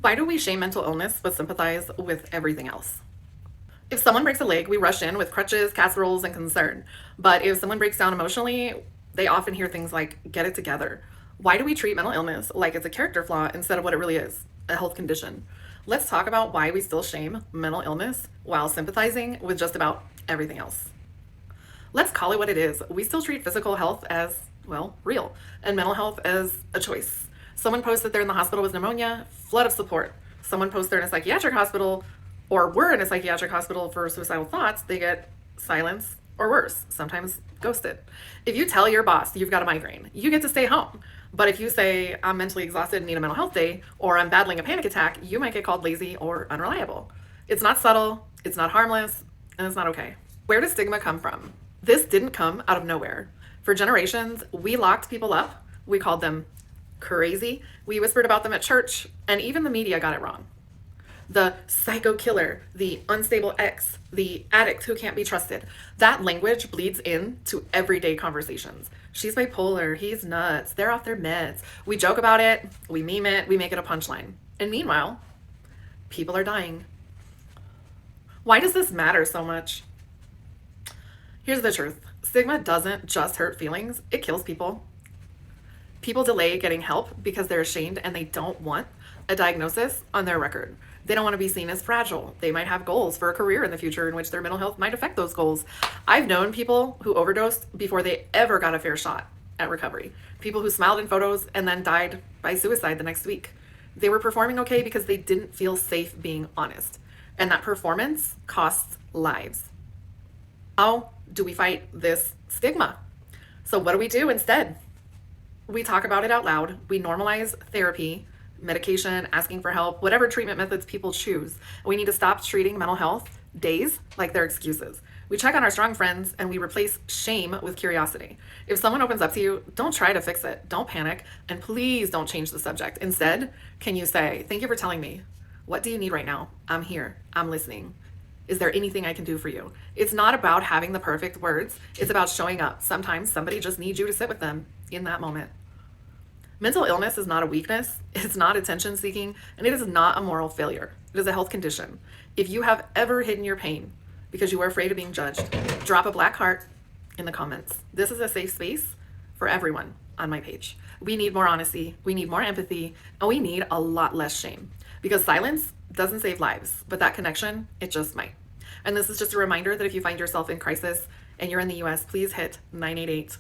Why do we shame mental illness but sympathize with everything else? If someone breaks a leg, we rush in with crutches, casseroles, and concern. But if someone breaks down emotionally, they often hear things like, get it together. Why do we treat mental illness like it's a character flaw instead of what it really is, a health condition? Let's talk about why we still shame mental illness while sympathizing with just about everything else. Let's call it what it is. We still treat physical health as, well, real, and mental health as a choice. Someone posts that they're in the hospital with pneumonia, flood of support. Someone posts they're in a psychiatric hospital, or were in a psychiatric hospital for suicidal thoughts, they get silence or worse, sometimes ghosted. If you tell your boss you've got a migraine, you get to stay home. But if you say, I'm mentally exhausted and need a mental health day, or I'm battling a panic attack, you might get called lazy or unreliable. It's not subtle, it's not harmless, and it's not okay. Where does stigma come from? This didn't come out of nowhere. For generations, we locked people up. We called them crazy. We whispered about them at church, and even the media got it wrong. The psycho killer, the unstable ex, the addict who can't be trusted. That language bleeds into everyday conversations. She's bipolar, he's nuts, they're off their meds. We joke about it, we meme it, we make it a punchline. And meanwhile, people are dying. Why does this matter so much? Here's the truth. Stigma doesn't just hurt feelings, it kills people. People delay getting help because they're ashamed and they don't want a diagnosis on their record. They don't want to be seen as fragile. They might have goals for a career in the future in which their mental health might affect those goals. I've known people who overdosed before they ever got a fair shot at recovery. People who smiled in photos and then died by suicide the next week. They were performing okay because they didn't feel safe being honest. And that performance costs lives. How do we fight this stigma? So what do we do instead? We talk about it out loud. We normalize therapy, medication, asking for help, whatever treatment methods people choose. We need to stop treating mental health days like they're excuses. We check on our strong friends and we replace shame with curiosity. If someone opens up to you, don't try to fix it. Don't panic. And please don't change the subject. Instead, can you say, thank you for telling me. What do you need right now? I'm here. I'm listening. Is there anything I can do for you? It's not about having the perfect words. It's about showing up. Sometimes somebody just needs you to sit with them in that moment. Mental illness is not a weakness, it's not attention seeking, and it is not a moral failure. It is a health condition. If you have ever hidden your pain because you were afraid of being judged, drop a black heart in the comments. This is a safe space for everyone on my page. We need more honesty, we need more empathy, and we need a lot less shame. Because silence doesn't save lives, but that connection, it just might. And this is just a reminder that if you find yourself in crisis and you're in the US, please hit 988